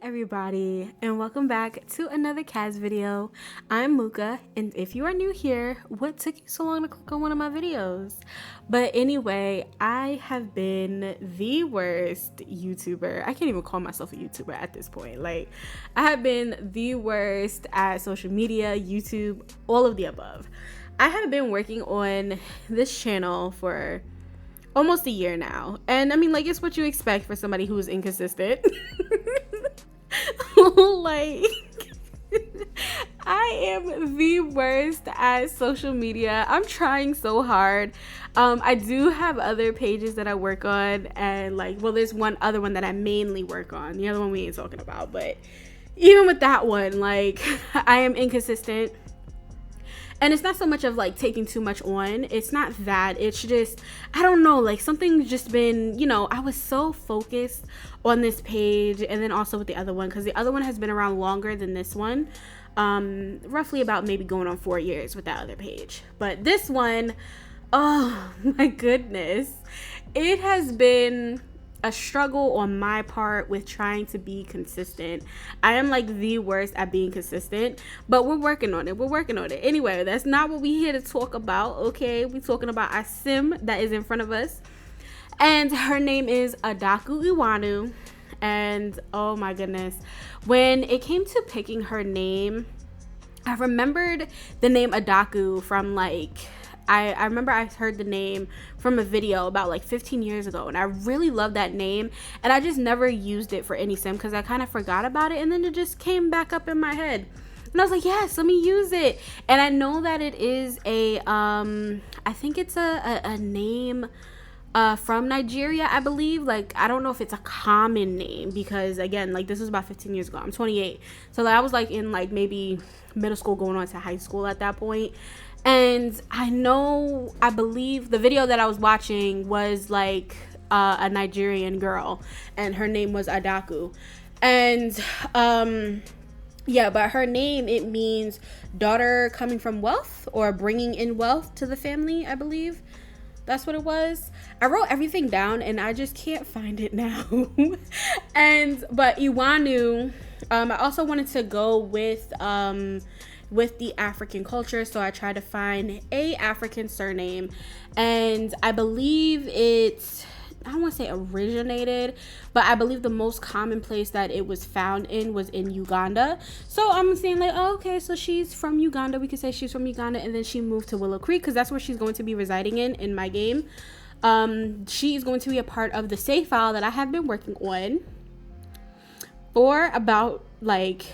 everybody, and welcome back to another CAS video. I'm Muka, and if you are new here, what took you so long to click on one of my videos? But anyway, I have been the worst YouTuber. I can't even call myself a YouTuber at this point. Like, I have been the worst at social media, YouTube, all of the above. I have been working on this channel for almost a year now, and I mean, like, it's what you expect for somebody who is inconsistent. Like, I am the worst at social media. I'm trying so hard. I do have other pages that I work on, and like, well, there's one other one that I mainly work on. The other one we ain't talking about, but even with that one, like, I am inconsistent. And it's not so much of like taking too much on. It's not that. It's just, I don't know, like something's just been, I was so focused on this page and then also with the other one, because the other one has been around longer than this one. Roughly about maybe going on 4 years with that other page. But this one, oh my goodness. It has been a struggle on my part with trying to be consistent. I am like the worst at being consistent, but we're working on it. Anyway, that's not what we here to talk about. Okay, we're talking about our sim that is in front of us, and her name is Adaku Iwanu. And oh my goodness, when it came to picking her name, I remembered the name Adaku from like, I remember I heard the name from a video about like 15 years ago, and I really love that name, and I just never used it for any sim because I kind of forgot about it, and then it just came back up in my head, and I was like, yes, let me use it. And I know that it is a I think it's a name from Nigeria, I believe. Like, I don't know if it's a common name because, again, like, this was about 15 years ago. I'm 28, so like, I was like in like maybe middle school going on to high school at that point. And I believe the video that I was watching was like a Nigerian girl, and her name was Adaku. And yeah, but her name, it means daughter coming from wealth or bringing in wealth to the family, I believe. That's what it was. I wrote everything down and I just can't find it now. But Iwanu, I also wanted to go with the African culture, so I tried to find a African surname, and I believe I don't want to say originated, but I believe the most common place that it was found in was in Uganda. So I'm saying like, oh, okay, so she's from Uganda. We could say she's from Uganda, and then she moved to Willow Creek because that's where she's going to be residing in my game. She is going to be a part of the save file that I have been working on for about like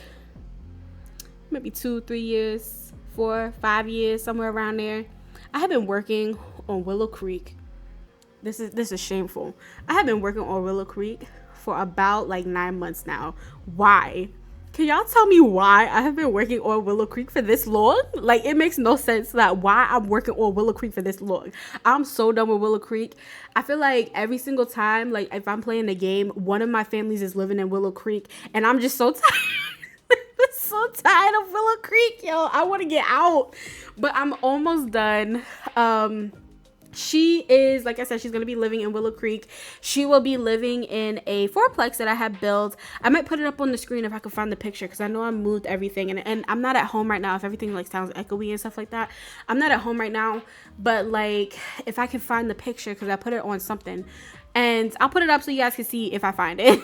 maybe 2-3 years, 4-5 years, somewhere around there. I have been working on Willow Creek. This is shameful. I have been working on Willow Creek for about like 9 months now. Why? Can y'all tell me why I have been working on Willow Creek for this long? Like, it makes no sense that why I'm working on Willow Creek for this long. I'm so done with Willow Creek. I feel like every single time, like if I'm playing the game, one of my families is living in Willow Creek, and I'm just so tired. So tired of Willow Creek, yo. I want to get out, but I'm almost done. She is, like I said, she's going to be living in Willow Creek. She will be living in a fourplex that I have built. I might put it up on the screen if I can find the picture, because I know I moved everything, and I'm not at home right now. If everything like sounds echoey and stuff like that, I'm not at home right now, but like if I can find the picture, because I put it on something, and I'll put it up so you guys can see if I find it.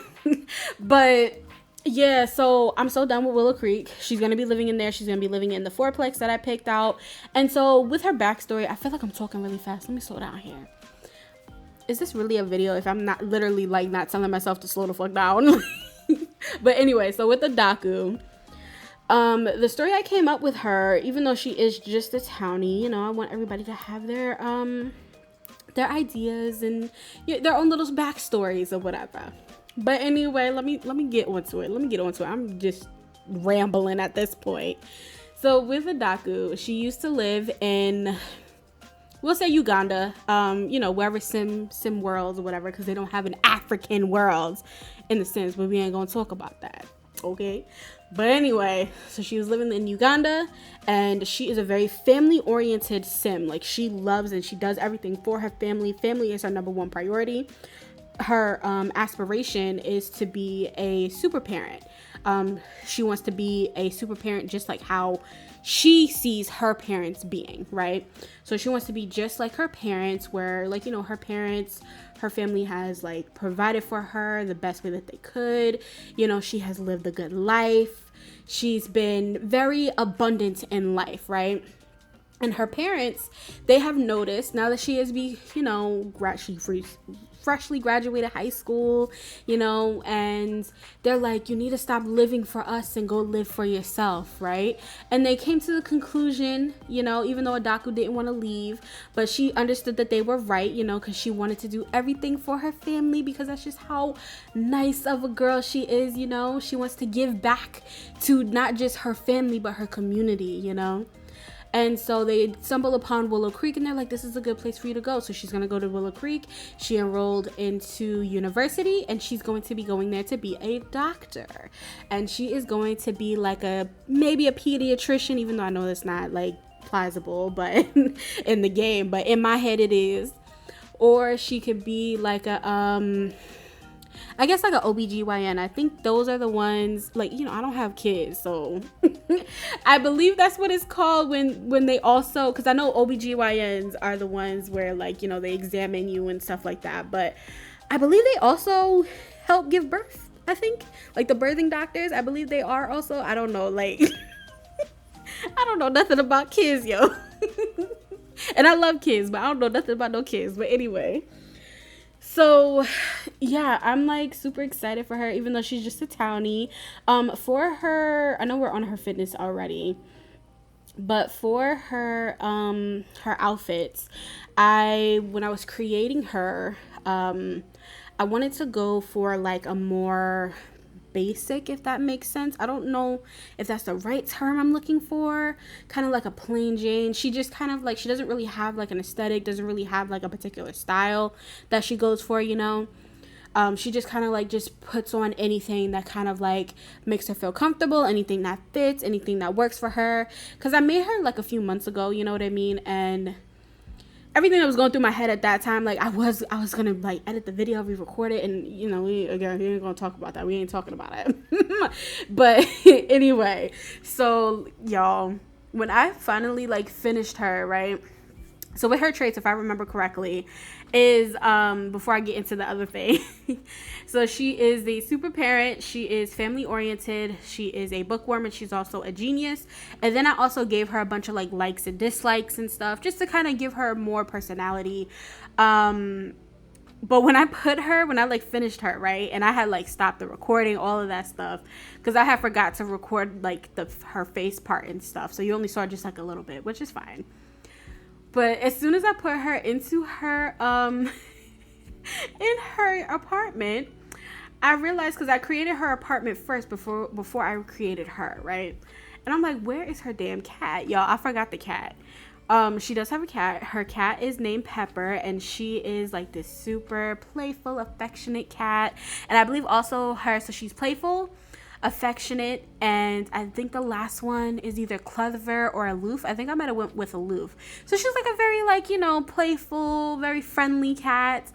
But yeah, so I'm so done with Willow Creek. She's going to be living in there. She's going to be living in the fourplex that I picked out. And so with her backstory, I feel like I'm talking really fast. Let me slow down here. Is this really a video if I'm not literally like not telling myself to slow the fuck down? But anyway, so with Adaku, the story I came up with her, even though she is just a townie, I want everybody to have their ideas and their own little backstories or whatever. But anyway, let me get onto it. I'm just rambling at this point. So with Adaku, she used to live in, we'll say Uganda, wherever sim worlds or whatever, because they don't have an African world in the Sims, but we ain't gonna talk about that, okay? But anyway, so she was living in Uganda, and she is a very family-oriented sim. Like, she loves and she does everything for her family. Family is her number one priority. Her aspiration is to be a super parent. She wants to be a super parent just like how she sees her parents being, right? So she wants to be just like her parents, where like, you know, her parents, her family has like provided for her the best way that they could. You know, she has lived a good life. She's been very abundant in life, right? And her parents, they have noticed now that she has freshly graduated high school, you know, and they're like, you need to stop living for us and go live for yourself, right? And they came to the conclusion, you know, even though Adaku didn't want to leave, but she understood that they were right, you know, because she wanted to do everything for her family, because that's just how nice of a girl she is, you know. She wants to give back to not just her family, but her community, you know. And so they stumble upon Willow Creek, and they're like, this is a good place for you to go. So she's going to go to Willow Creek. She enrolled into university, and she's going to be going there to be a doctor. And she is going to be like maybe a pediatrician, even though I know that's not like plausible, but in the game, but in my head it is. Or she could be like I guess like an OBGYN. I think those are the ones, like, you know, I don't have kids, so I believe that's what it's called when they also, because I know OBGYNs are the ones where, like, you know, they examine you and stuff like that, but I believe they also help give birth. I think like the birthing doctors, I believe they are also, I don't know, like I don't know nothing about kids, yo. And I love kids, but I don't know nothing about no kids. But anyway, so yeah, I'm like super excited for her, even though she's just a townie. For her, I know we're on her fitness already, but for her her outfits, when I was creating her, I wanted to go for like a more basic, if that makes sense. I don't know if that's the right term I'm looking for. Kind of like a plain Jane. She just kind of like, she doesn't really have like an aesthetic, doesn't really have like a particular style that she goes for, you know. She just kind of like just puts on anything that kind of like makes her feel comfortable, anything that fits, anything that works for her. Because I made her like a few months ago, you know what I mean? And everything that was going through my head at that time, like I was gonna like edit the video, re-record it, and you know, we ain't gonna talk about that. We ain't talking about it. But anyway, so y'all, when I finally like finished her, right? So with her traits, if I remember correctly, is before I get into the other thing. So she is a super parent. She is family oriented. She is a bookworm, and she's also a genius. And then I also gave her a bunch of like likes and dislikes and stuff, just to kind of give her more personality. But when I like finished her, right, and I had like stopped the recording, all of that stuff, because I had forgot to record like her face part and stuff. So you only saw just like a little bit, which is fine. But as soon as I put her into her in her apartment, I realized, because I created her apartment first before I created her, right? And I'm like, where is her damn cat? Y'all, I forgot the cat. She does have a cat. Her cat is named Pepper, and she is like this super playful, affectionate cat. And I believe also so she's playful, affectionate, and I think the last one is either clever or aloof. I think I might have went with aloof. So she's like a very like, you know, playful, very friendly cat.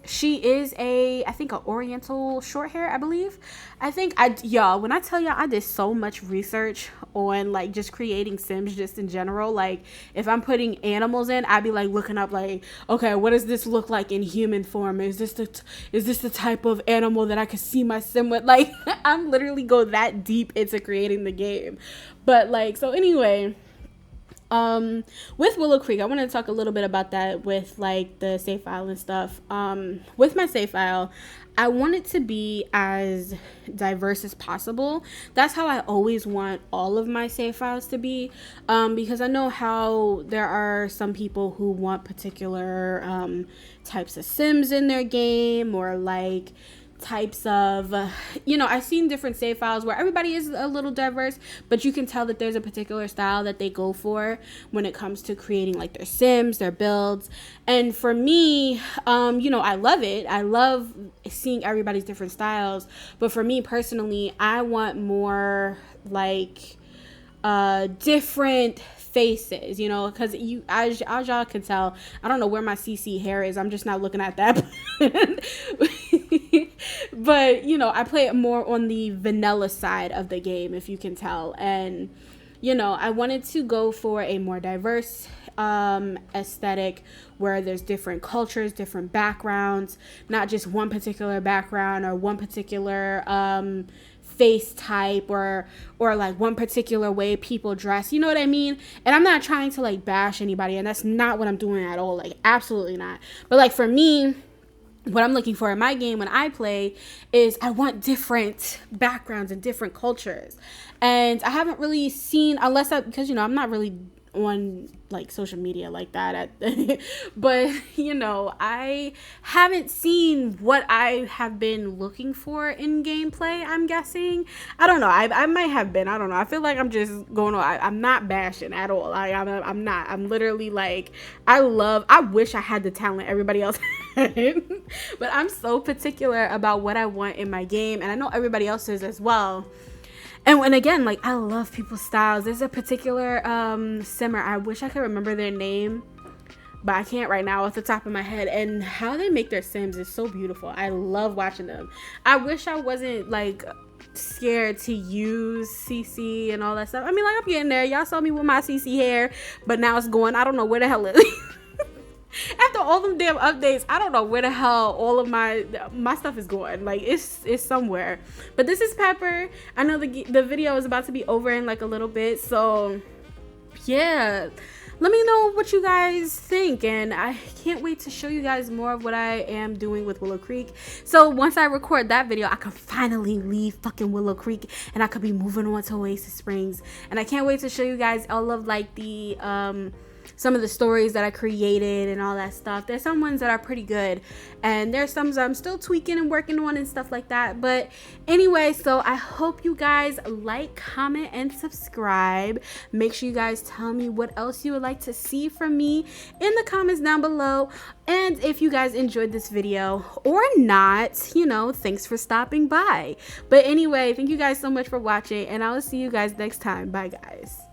She is I think an oriental short hair, I believe. Y'all, when I tell y'all, I did so much research on like just creating Sims just in general. Like if I'm putting animals in, I'd be like looking up like, okay, what does this look like in human form? Is this the type of animal that I could see my Sim with? Like I'm literally go that deep into creating the game. But like, so anyway, with Willow Creek, I want to talk a little bit about that with like the save file and stuff. With my save file, I want it to be as diverse as possible. That's how I always want all of my save files to be, because I know how there are some people who want particular types of Sims in their game, or like types of I've seen different save files where everybody is a little diverse, but you can tell that there's a particular style that they go for when it comes to creating like their Sims, their builds. And for me, I love it. I love seeing everybody's different styles, but for me personally, I want more like different faces, because as y'all can tell, I don't know where my CC hair is. I'm just not looking at that. But you know, I play it more on the vanilla side of the game, if you can tell. And you know, I wanted to go for a more diverse aesthetic where there's different cultures, different backgrounds, not just one particular background or one particular face type or like one particular way people dress, you know what I mean? And I'm not trying to like bash anybody, and that's not what I'm doing at all, like absolutely not. But like for me, what I'm looking for in my game when I play is I want different backgrounds and different cultures. And I haven't really seen, because, you know, I'm not really on like social media like that but you know, I haven't seen what I have been looking for in gameplay. I'm guessing, I don't know, I might have been, I don't know, I feel like I'm just going on, I'm not bashing at all. I'm not, I'm literally like, I wish I had the talent everybody else had. But I'm so particular about what I want in my game, and I know everybody else is as well. And again, like, I love people's styles. There's a particular simmer, I wish I could remember their name, but I can't right now off the top of my head. And how they make their sims is so beautiful. I love watching them. I wish I wasn't like scared to use CC and all that stuff. I mean, like, I'm getting there. Y'all saw me with my CC hair, but now it's going, I don't know where the hell it is. After all them damn updates, I don't know where the hell all of my stuff is going. Like, it's somewhere. But this is Pepper. I know the video is about to be over in like a little bit, so yeah, let me know what you guys think, and I can't wait to show you guys more of what I am doing with Willow Creek. So once I record that video, I can finally leave fucking Willow Creek, and I could be moving on to Oasis Springs. And I can't wait to show you guys all of like the some of the stories that I created and all that stuff. There's some ones that are pretty good, and there's some that I'm still tweaking and working on and stuff like that. But anyway, so I hope you guys like, comment, and subscribe. Make sure you guys tell me what else you would like to see from me in the comments down below. And if you guys enjoyed this video or not, you know, thanks for stopping by. But anyway, thank you guys so much for watching, and I will see you guys next time. Bye, guys.